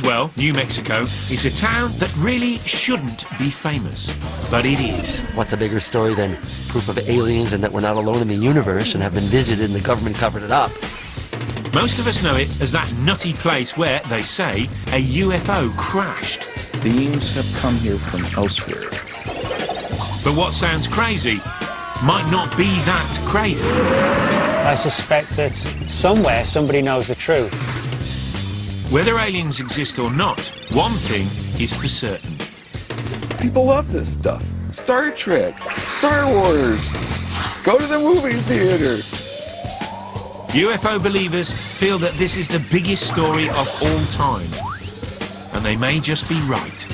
Roswell, New Mexico, is a town that really shouldn't be famous, but it is. What's a bigger story than proof of aliens and that we're not alone in the universe and have been visited and the government covered it up? Most of us know it as that nutty place where, they say, a UFO crashed. Beings have come here from elsewhere. But what sounds crazy might not be that crazy. I suspect that somewhere somebody knows the truth. Whether aliens exist or not, one thing is for certain. People love this stuff. Star Trek, Star Wars. Go to the movie theater. UFO believers feel that this is the biggest story of all time. And they may just be right.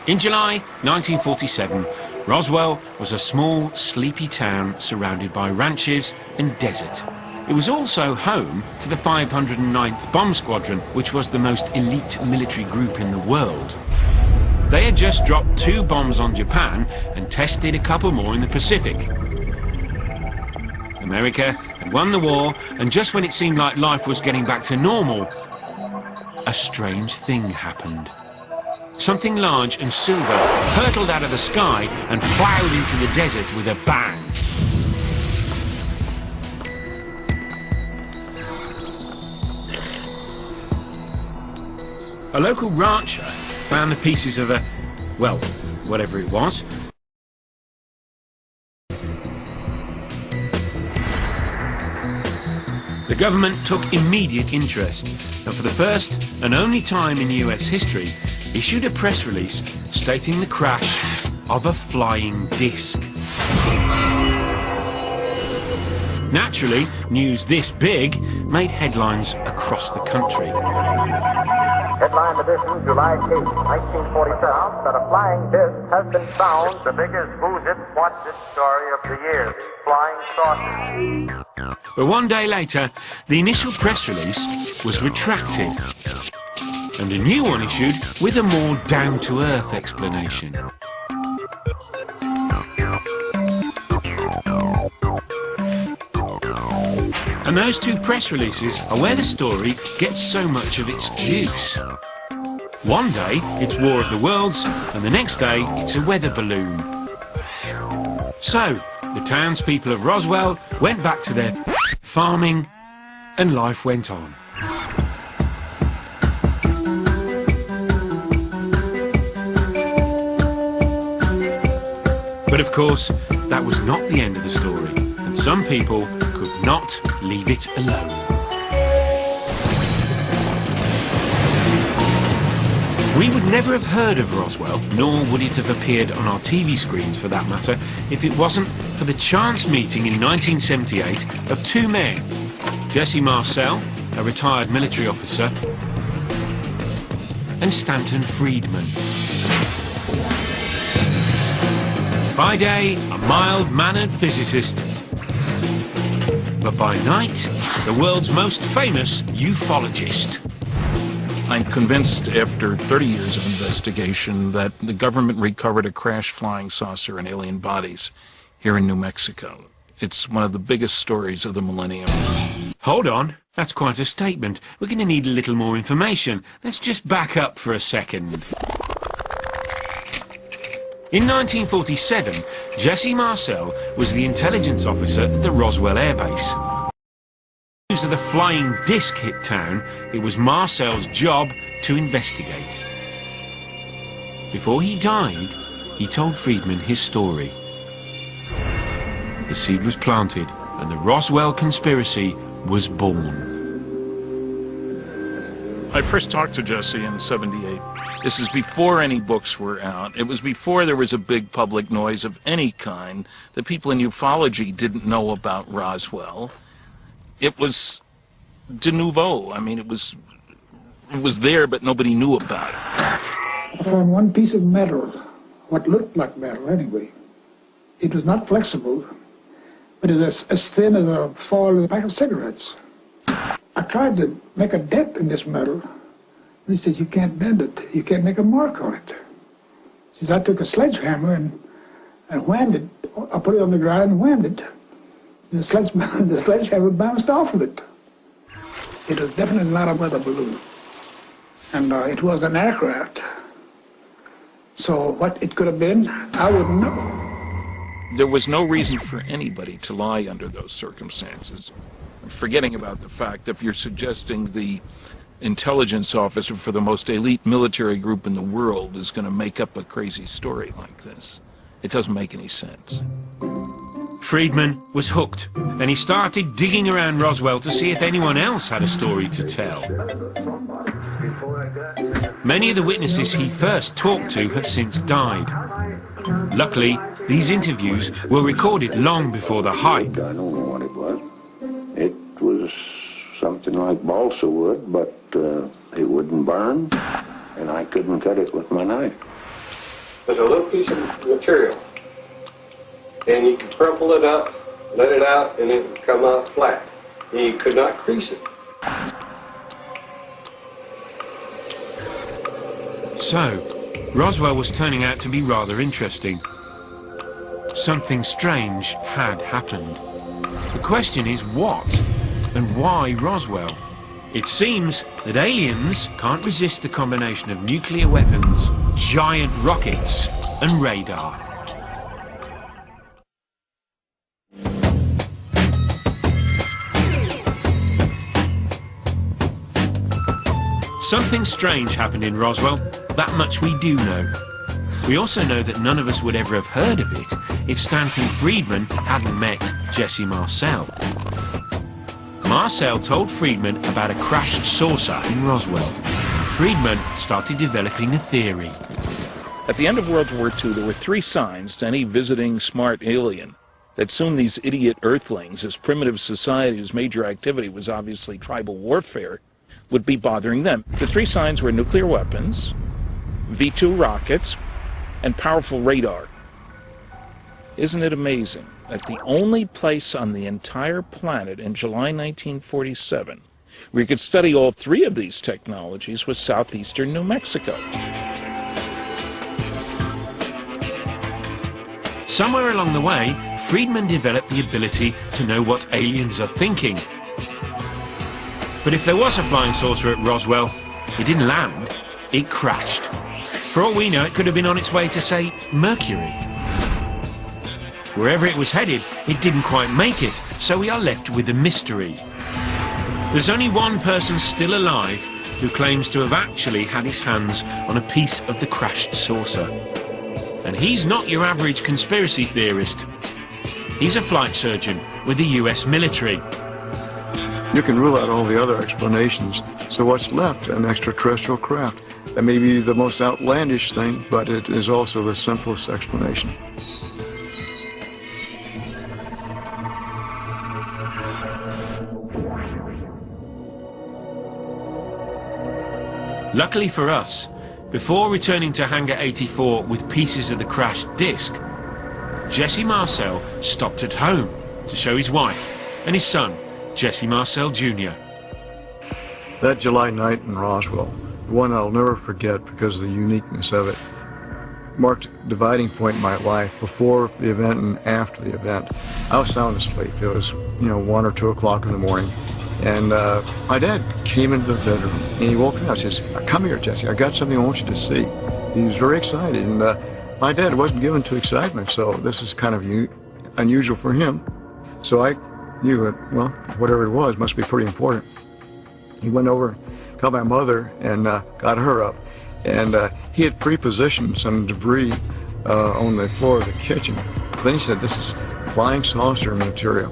In July 1947, Roswell was a small, sleepy town surrounded by ranches and desert. It was also home to the 509th Bomb Squadron, which was the most elite military group in the world. They had just dropped 2 bombs on Japan and tested a couple more in the Pacific. America had won the war, and just when it seemed like life was getting back to normal, a strange thing happened. Something large and silver hurtled out of the sky and plowed into the desert with a bang. A local rancher found the pieces of a, well, whatever it was. The government took immediate interest, and for the first and only time in US history, issued a press release stating the crash of a flying disc. Naturally, news this big made headlines across the country. Headline edition, July 8, 1947, that a flying disc has been found. The biggest Who's It, What's It story of the year, flying saucers. But one day later, the initial press release was retracted, and a new one issued with a more down-to-earth explanation. And those 2 press releases are where the story gets so much of its juice. One day it's War of the Worlds, and the next day it's a weather balloon. So, the townspeople of Roswell went back to their farming, and life went on. But of course, that was not the end of the story, and some people could not leave it alone. We would never have heard of Roswell, nor would it have appeared on our TV screens for that matter, if it wasn't for the chance meeting in 1978 of 2 men, Jesse Marcel, a retired military officer, and Stanton Friedman. By day, a mild-mannered physicist, but by night, the world's most famous ufologist. I'm convinced after 30 years of investigation that the government recovered a crashed flying saucer and alien bodies here in New Mexico. It's one of the biggest stories of the millennium. Hold on, that's quite a statement. We're going to need a little more information. Let's just back up for a second. In 1947, Jesse Marcel was the intelligence officer at the Roswell Air Base. News of the flying disc hit town, it was Marcel's job to investigate. Before he died, he told Friedman his story. The seed was planted, and the Roswell conspiracy was born. I first talked to Jesse in '78. This is before any books were out. It was before there was a big public noise of any kind. The people in ufology didn't know about Roswell. It was de nouveau. I mean, it was there, but nobody knew about it. I found one piece of metal, what looked like metal anyway. It was not flexible, but it was as thin as a foil in a pack of cigarettes. I tried to make a dent in this metal. And he says, you can't bend it. You can't make a mark on it. He says, I took a sledgehammer and whammed it. I put it on the ground and whammed it. The sledgehammer bounced off of it. It was definitely not a weather balloon. And it was an aircraft. So what it could have been, I wouldn't know. There was no reason for anybody to lie under those circumstances. Forgetting about the fact that if you're suggesting the intelligence officer for the most elite military group in the world is going to make up a crazy story like this, it doesn't make any sense. Friedman was hooked, and he started digging around Roswell to see if anyone else had a story to tell. Many of the witnesses he first talked to have since died. Luckily, these interviews were recorded long before the hype. I don't know what it was. It was something like balsa wood, but it wouldn't burn, and I couldn't cut it with my knife. There's a little piece of material, and you could crumple it up, let it out, and it would come out flat. And you could not crease it. So, Roswell was turning out to be rather interesting. Something strange had happened. The question is what, and why Roswell? It seems that aliens can't resist the combination of nuclear weapons, giant rockets, and radar. Something strange happened in Roswell, that much we do know. We also know that none of us would ever have heard of it if Stanton Friedman hadn't met Jesse Marcel. Marcel told Friedman about a crashed saucer in Roswell. Friedman started developing a theory. At the end of World War II, there were 3 signs to any visiting smart alien that soon these idiot Earthlings, this primitive society whose major activity was obviously tribal warfare, would be bothering them. The 3 signs were nuclear weapons, V-2 rockets, and powerful radar. Isn't it amazing that the only place on the entire planet in July 1947 where you could study all 3 of these technologies was southeastern New Mexico? Somewhere along the way, Friedman developed the ability to know what aliens are thinking. But if there was a flying saucer at Roswell, it didn't land, it crashed. For all we know, it could have been on its way to, say, Mercury. Wherever it was headed, it didn't quite make it, so we are left with a mystery. There's only one person still alive who claims to have actually had his hands on a piece of the crashed saucer. And he's not your average conspiracy theorist. He's a flight surgeon with the US military. You can rule out all the other explanations, so what's left? An extraterrestrial craft. That may be the most outlandish thing, but it is also the simplest explanation. Luckily for us, before returning to Hangar 84 with pieces of the crashed disc, Jesse Marcel stopped at home to show his wife and his son, Jesse Marcel Jr. That July night in Roswell, one I'll never forget because of the uniqueness of it, marked a dividing point in my life before the event and after the event. I was sound asleep. It was, 1 or 2 o'clock in the morning. And my dad came into the bedroom and he woke me up and says, "Come here, Jesse, I got something I want you to see." He was very excited, and my dad wasn't given to excitement, so this is kind of unusual for him. So I knew that, well, whatever it was must be pretty important. He went over, called my mother, and got her up. And he had pre-positioned some debris on the floor of the kitchen. Then he said, "This is flying saucer material."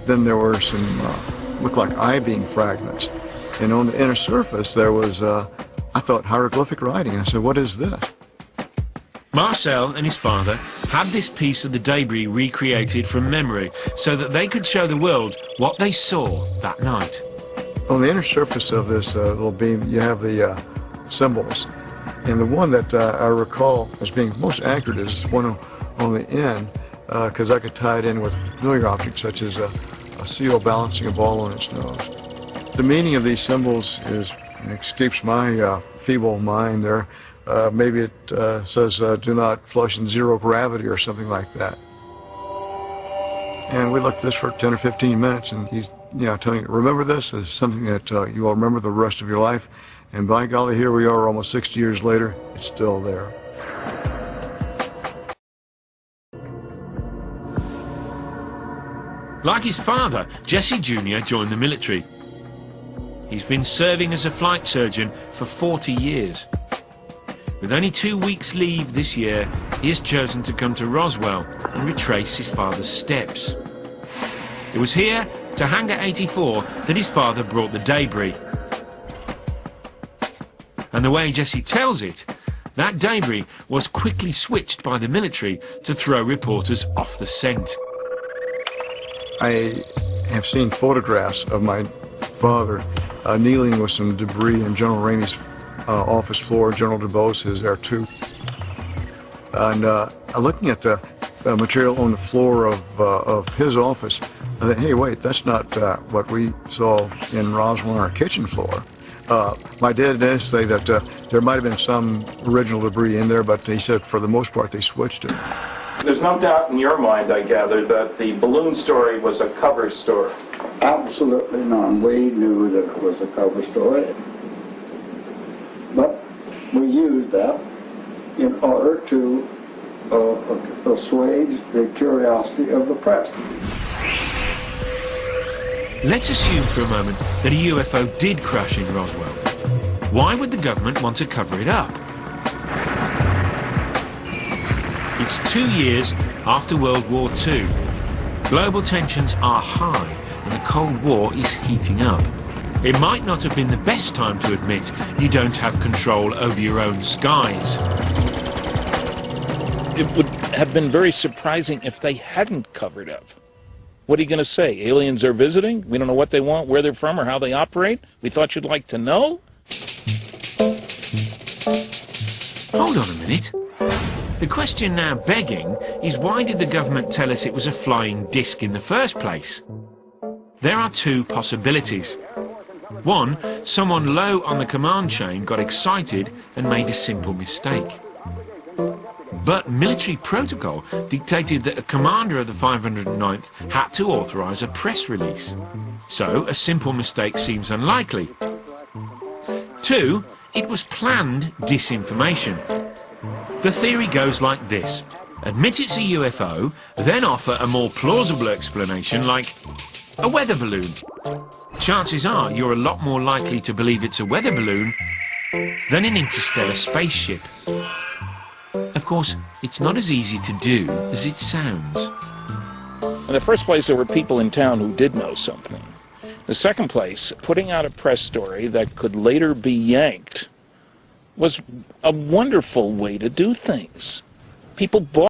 Then there were some looked like I-beam fragments, and on the inner surface there was I thought hieroglyphic writing. I said, "What is this?" Marcel and his father had this piece of the debris recreated from memory so that they could show the world what they saw that night. On the inner surface of this little beam you have the symbols, and the one that I recall as being most accurate is one on the end. because I could tie it in with familiar objects such as a seal balancing a ball on its nose. The meaning of these symbols escapes my feeble mind there. Maybe it says do not flush in zero gravity or something like that. And we looked at this for 10 or 15 minutes, and he's telling you, remember this as something that you will remember the rest of your life. And by golly, here we are almost 60 years later, it's still there. Like his father, Jesse Jr. joined the military. He's been serving as a flight surgeon for 40 years. With only 2 weeks leave this year, he has chosen to come to Roswell and retrace his father's steps. It was here, to Hangar 84, that his father brought the debris. And the way Jesse tells it, that debris was quickly switched by the military to throw reporters off the scent. I have seen photographs of my father kneeling with some debris in General Ramey's office floor. General DuBose is there too. And looking at the material on the floor of his office, I thought, hey, wait, that's not what we saw in Roswell on our kitchen floor. My dad did say that there might have been some original debris in there, but he said for the most part they switched it. There's no doubt in your mind, I gather, that the balloon story was a cover story. Absolutely none. We knew that it was a cover story, but we used that in order to assuage the curiosity of the press. Let's assume for a moment that a UFO did crash in Roswell. Why would the government want to cover it up? It's 2 years after World War II. Global tensions are high and the Cold War is heating up. It might not have been the best time to admit you don't have control over your own skies. It would have been very surprising if they hadn't covered up. What are you going to say? Aliens are visiting? We don't know what they want, where they're from, or how they operate? We thought you'd like to know? Hold on a minute. The question now begging is, why did the government tell us it was a flying disc in the first place? There are two possibilities. One, someone low on the command chain got excited and made a simple mistake. But military protocol dictated that a commander of the 509th had to authorize a press release. So a simple mistake seems unlikely. Two, it was planned disinformation. The theory goes like this. Admit it's a UFO, then offer a more plausible explanation like a weather balloon. Chances are you're a lot more likely to believe it's a weather balloon than an interstellar spaceship. Of course, it's not as easy to do as it sounds. In the first place, there were people in town who did know something. The second place, putting out a press story that could later be yanked was a wonderful way to do things. People bought